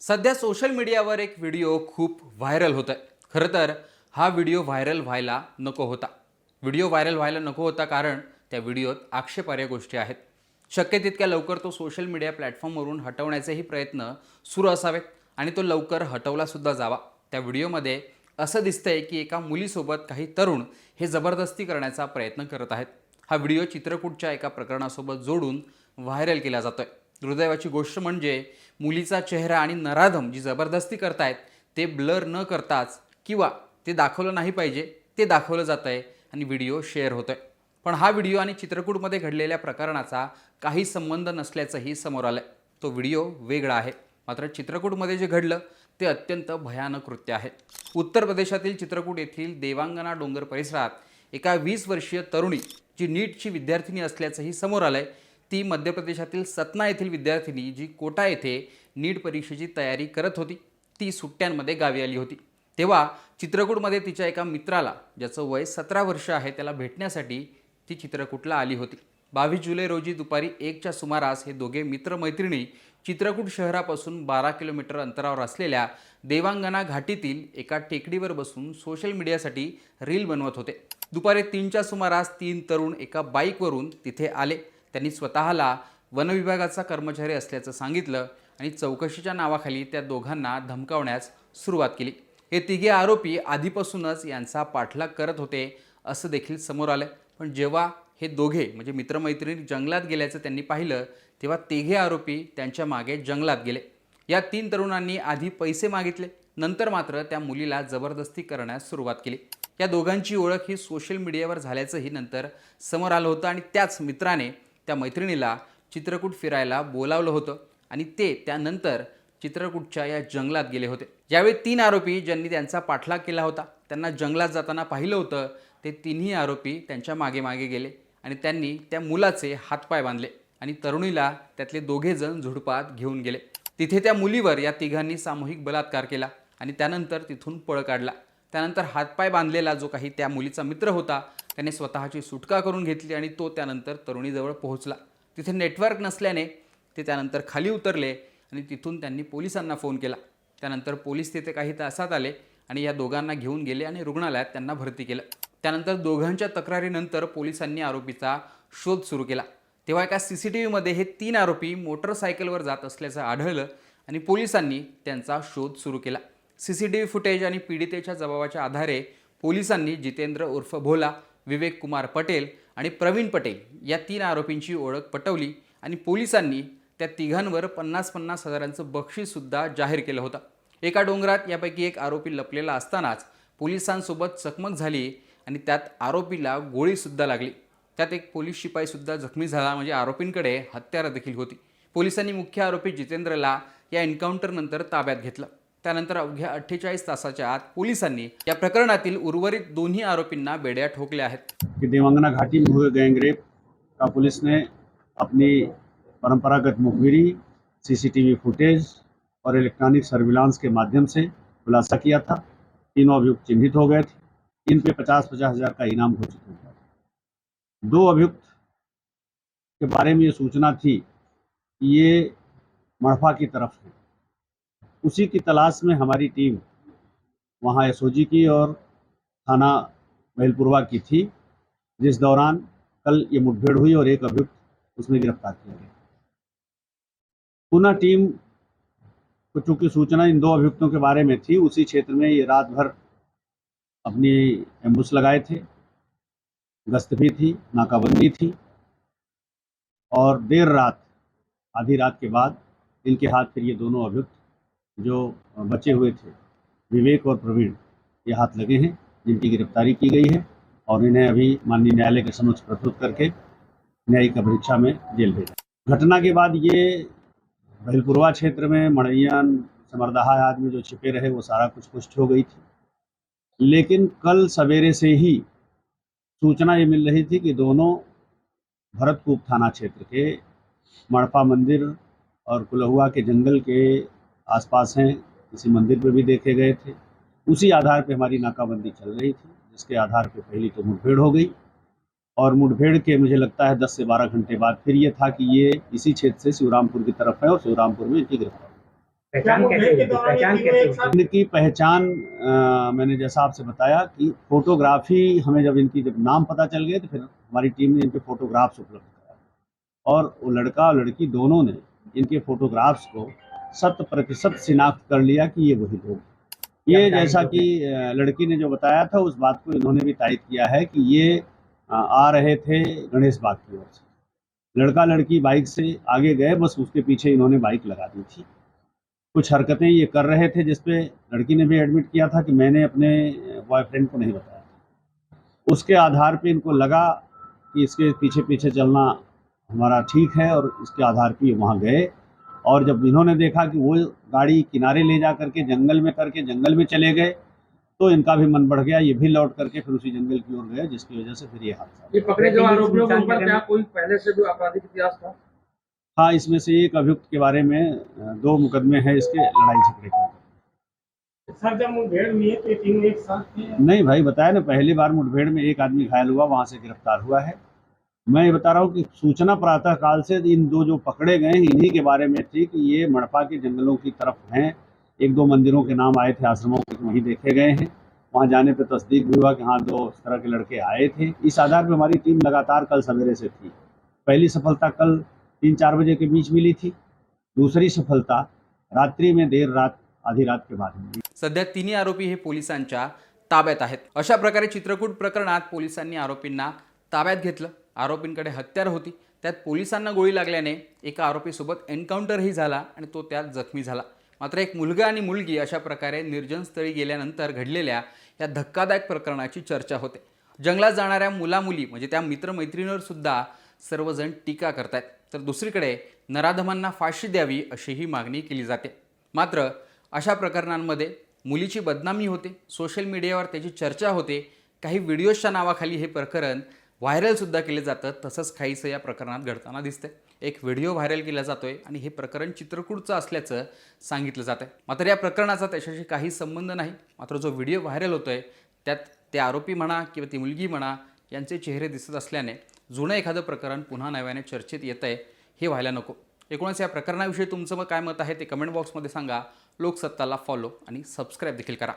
सध्या सोशल मीडियावर एक व्हिडिओ खूप व्हायरल होत आहे. खरं तर हा व्हिडिओ व्हायरल व्हायला नको होता. व्हिडिओ व्हायरल व्हायला नको होता कारण त्या व्हिडिओत आक्षेपार्ह गोष्टी आहेत. शक्य तितक्या लवकर तो सोशल मीडिया प्लॅटफॉर्मवरून हटवण्याचेही प्रयत्न सुरू असावेत आणि तो लवकर हटवलासुद्धा जावा. त्या व्हिडिओमध्ये असं दिसतंय की एका मुलीसोबत काही तरुण हे जबरदस्ती करण्याचा प्रयत्न करत आहेत. हा व्हिडिओ चित्रकूटच्या एका प्रकरणासोबत जोडून व्हायरल केला जातोय. दुर्दैवाची गोष्ट म्हणजे मुलीचा चेहरा आणि नराधम जी जबरदस्ती करतायत ते ब्लर न करताच किंवा ते दाखवलं नाही पाहिजे ते दाखवलं जात आहे आणि व्हिडिओ शेअर होत आहे. पण हा व्हिडिओ आणि चित्रकूटमध्ये घडलेल्या प्रकरणाचा काही संबंध नसल्याचंही समोर आलं आहे. तो व्हिडिओ वेगळा आहे. मात्र चित्रकूटमध्ये जे घडलं ते अत्यंत भयानक कृत्य आहे. उत्तर प्रदेशातील चित्रकूट येथील देवांगना डोंगर परिसरात एका 20 वर्षीय तरुणी जी नीटची विद्यार्थिनी असल्याचंही समोर आलं आहे. ती मध्य प्रदेशातील सतना येथील विद्यार्थिनी जी कोटा येथे नीट परीक्षेची तयारी करत होती. ती सुट्ट्यांमध्ये गावी आली होती. तेव्हा चित्रकूटमध्ये तिच्या एका मित्राला ज्याचं वय 17 वर्ष आहे त्याला भेटण्यासाठी ती चित्रकूटला आली होती. 22 जुलै रोजी दुपारी 1च्या सुमारास हे दोघे मित्रमैत्रिणी चित्रकूट शहरापासून 12 किलोमीटर अंतरावर असलेल्या देवांगना घाटीतील एका टेकडीवर बसून सोशल मीडियासाठी रील बनवत होते. दुपारी 3च्या सुमारास 3 तरुण एका बाईकवरून तिथे आले. त्यांनी स्वतःला वनविभागाचा कर्मचारी असल्याचं सांगितलं आणि चौकशीच्या नावाखाली त्या दोघांना धमकावण्यास सुरुवात केली. हे तिघे आरोपी आधीपासूनच यांचा पाठलाग करत होते असं देखील समोर आलं. पण जेव्हा हे दोघे म्हणजे मित्रमैत्रिणी जंगलात गेल्याचं त्यांनी पाहिलं तेव्हा तिघे आरोपी त्यांच्या मागे जंगलात गेले. या 3 तरुणांनी आधी पैसे मागितले, नंतर मात्र त्या मुलीला जबरदस्ती करण्यास सुरुवात केली. या दोघांची ओळख ही सोशल मीडियावर झाल्याचंही नंतर समोर आलं होतं आणि त्याच मित्राने त्या मैत्रिणीला चित्रकूट फिरायला बोलावलं होतं आणि ते त्यानंतर चित्रकूटच्या या जंगलात गेले होते. ज्यावेळी 3 आरोपी ज्यांनी त्यांचा पाठलाग केला होता त्यांना जंगलात जाताना पाहिलं होतं ते तिन्ही आरोपी त्यांच्या मागे मागे गेले आणि त्यांनी त्या मुलाचे हातपाय बांधले आणि तरुणीला त्यातले दोघे जण झुडपात घेऊन गेले. तिथे त्या मुलीवर या तिघांनी सामूहिक बलात्कार केला आणि त्यानंतर तिथून पळ काढला. त्यानंतर हातपाय बांधलेला जो काही त्या मुलीचा मित्र होता त्याने स्वतःची सुटका करून घेतली आणि तो त्यानंतर तरुणीजवळ पोहोचला. तिथे नेटवर्क नसल्याने ते त्यानंतर खाली उतरले आणि तिथून त्यांनी पोलिसांना फोन केला. त्यानंतर पोलीस तिथे काही तासात आले आणि या दोघांना घेऊन गेले आणि रुग्णालयात त्यांना भरती केलं. त्यानंतर दोघांच्या तक्रारीनंतर पोलिसांनी आरोपीचा शोध सुरू केला. तेव्हा एका CCTVमध्ये हे 3 आरोपी मोटरसायकलवर जात असल्याचं आढळलं आणि पोलिसांनी त्यांचा शोध सुरू केला. CCTV फुटेज आणि पीडितेच्या जबाबाच्या आधारे पोलिसांनी जितेंद्र उर्फ भोला, विवेक कुमार पटेल आणि प्रवीण पटेल या 3 आरोपींची ओळख पटवली आणि पोलिसांनी त्या तिघांवर 50-50 हजारांचं बक्षीससुद्धा जाहीर केलं होतं. एका डोंगरात यापैकी एक आरोपी लपलेला असतानाच पोलिसांसोबत चकमक झाली आणि त्यात आरोपीला गोळीसुद्धा लागली. त्यात एक पोलीस शिपाईसुद्धा जखमी झाला. म्हणजे आरोपींकडे हत्यारं देखील होती. पोलिसांनी मुख्य आरोपी जितेंद्रला या एन्काउंटरनंतर ताब्यात घेतलं. त्यानंतर अवघ्या 48 तासाच्या आत पोलिसांनी या प्रकरणातील उर्वरित दोन्ही आरोपींना बेड्या ठोकल्या आहेत. कि देवांगना घाटी में हुए गैंगरेप का पुलिस ने अपनी परंपरागत मुखबिरी, CCTV फुटेज और इलेक्ट्रॉनिक सर्विलांस के माध्यम से खुलासा किया था. तीनों अभियुक्त चिन्हित हो गए थे. इन पे 50-50 हजार का इनाम घोषित हो गया. 2 अभियुक्त के बारे में ये सूचना थी कि ये मड़फा की तरफ है. उसी की तलाश में हमारी टीम वहाँ SOG की और थाना महलपुरवा की थी, जिस दौरान कल ये मुठभेड़ हुई और एक अभियुक्त उसमें गिरफ्तार किया गया. पुनः टीम को चूंकि सूचना इन 2 अभियुक्तों के बारे में थी, उसी क्षेत्र में ये रात भर अपनी एम्बुश लगाए थे, गश्त भी थी, नाकाबंदी थी और देर रात आधी रात के बाद इनके हाथ फिर ये दोनों अभियुक्त जो बचे हुए थे विवेक और प्रवीण ये हाथ लगे हैं, जिनकी गिरफ्तारी की गई है और इन्हें अभी माननीय न्यायालय के समक्ष प्रस्तुत करके न्यायिक परीक्षा में जेल भेजा. घटना के बाद ये महलपुरवा क्षेत्र में मड़ैयन समरदहा आदमी जो छिपे रहे वो सारा कुछ पुष्टि हो गई थी. लेकिन कल सवेरे से ही सूचना ये मिल रही थी कि दोनों भरतकूप थाना क्षेत्र के मड़पा मंदिर और कुलहुआ के जंगल के आसपास हैं. किसी मंदिर पर भी देखे गए थे. उसी आधार पे हमारी नाकाबंदी चल रही थी, जिसके आधार पे पहली तो मुठभेड़ हो गई और मुठभेड़ के मुझे लगता है 10 से 12 घंटे बाद फिर ये था कि ये इसी क्षेत्र से शिवरामपुर की तरफ है और शिवरामपुर में इनकी गिरफ्तारी. पहचान कैसे हुई? पहचान कैसे हुई? इनकी पहचान मैंने जैसा आपसे बताया कि फोटोग्राफी हमें जब नाम पता चल गए तो फिर हमारी टीम ने इनके फोटोग्राफ्स उपलब्ध कराए और वो लड़का और लड़की दोनों ने इनके फोटोग्राफ्स को 100% शिनाख्त कर लिया कि ये वही लोग। ये जैसा कि लड़की ने जो बताया था उस बात को इन्होंने भी तायद किया है कि ये आ रहे थे गणेश बाग की ओर से। लड़का लड़की बाइक से आगे गए, बस उसके पीछे इन्होंने बाइक लगा दी थी। कुछ हरकतें ये कर रहे थे जिसपे लड़की ने भी एडमिट किया था कि मैंने अपने बॉयफ्रेंड को नहीं बताया। उसके आधार पे इनको लगा कि इसके पीछे पीछे चलना हमारा ठीक है और इसके आधार पे ये वहाँ गए और जब इन्होंने देखा कि वो गाड़ी किनारे ले जा करके जंगल में चले गए तो इनका भी मन बढ़ गया। ये भी लौट करके फिर उसी जंगल की ओर गए जिसकी वजह से फिर ये हादसा। ये पकड़े गए आरोपियों के ऊपर क्या कोई पहले से भी आपराधिक इतिहास था? हाँ, इसमें से एक अभियुक्त के बारे में 2 मुकदमे हैं इसके लड़ाई झगड़े के। सर जब मुठभेड़ हुई है तो ये तीनों एक साथ थे? नहीं भाई, बताया ना, पहली बार मुठभेड़ में एक आदमी घायल हुआ, वहां से गिरफ्तार हुआ है। मैं ये बता रहा हूँ कि सूचना प्रातः काल से इन 2 जो पकड़े गए हैं इन्हीं के बारे में थी कि ये मड़पा के जंगलों की तरफ हैं। 1-2 मंदिरों के नाम आए थे, आश्रमों के, वहीं देखे गए हैं। वहाँ जाने पे तस्दीक भी हुआ कि हाँ 2 इस तरह के लड़के आए थे। इस आधार पर हमारी टीम लगातार कल सवेरे से थी। पहली सफलता कल 3-4 बजे के बीच मिली थी। दूसरी सफलता रात्रि में, देर रात, आधी रात के बाद मिली। सध्या तिन्ही आरोपी हे पोलिसांच्या ताब्यात आहेत। अशा प्रकारे चित्रकूट प्रकरणात पोलिसांनी आरोपींना ताब्यात घेतलं। आरोपींकडे हत्यार होती, त्यात पोलिसांना गोळी लागल्याने एका आरोपीसोबत एन्काउंटरही झाला आणि तो त्यात जखमी झाला। मात्र एक मुलगा आणि मुलगी अशा प्रकारे निर्जन स्थळी गेल्यानंतर घडलेल्या या धक्कादायक प्रकरणाची चर्चा होते। जंगलात जाणाऱ्या मुलामुली म्हणजे त्या मित्रमैत्रिणींवर सुद्धा सर्वजण टीका करतायत, तर दुसरीकडे नराधमांना फाशी द्यावी अशीही मागणी केली जाते। मात्र अशा प्रकरणांमध्ये मुलीची बदनामी होते, सोशल मीडियावर त्याची चर्चा होते, काही व्हिडिओजच्या नावाखाली हे प्रकरण व्हायरल सुद्धा केले जातं। तसंच काहीसं या प्रकरणात घडताना दिसतंय। एक व्हिडिओ व्हायरल केला जातोय आणि हे प्रकरण चित्रकूटचं असल्याचं सांगितलं जातंय। मात्र या प्रकरणाचा त्याच्याशी काही संबंध नाही। मात्र जो व्हिडिओ व्हायरल होतोय त्यात ते आरोपी म्हणा किंवा ती मुलगी म्हणा यांचे चेहरे दिसत असल्याने जुनं एखादं प्रकरण पुन्हा नव्याने चर्चेत येतंय, हे व्हायला नको। एकूणच या प्रकरणाविषयी तुमचं काय मत आहे ते कमेंट बॉक्समध्ये सांगा। लोकसत्ताला फॉलो आणि सबस्क्राईब देखील करा।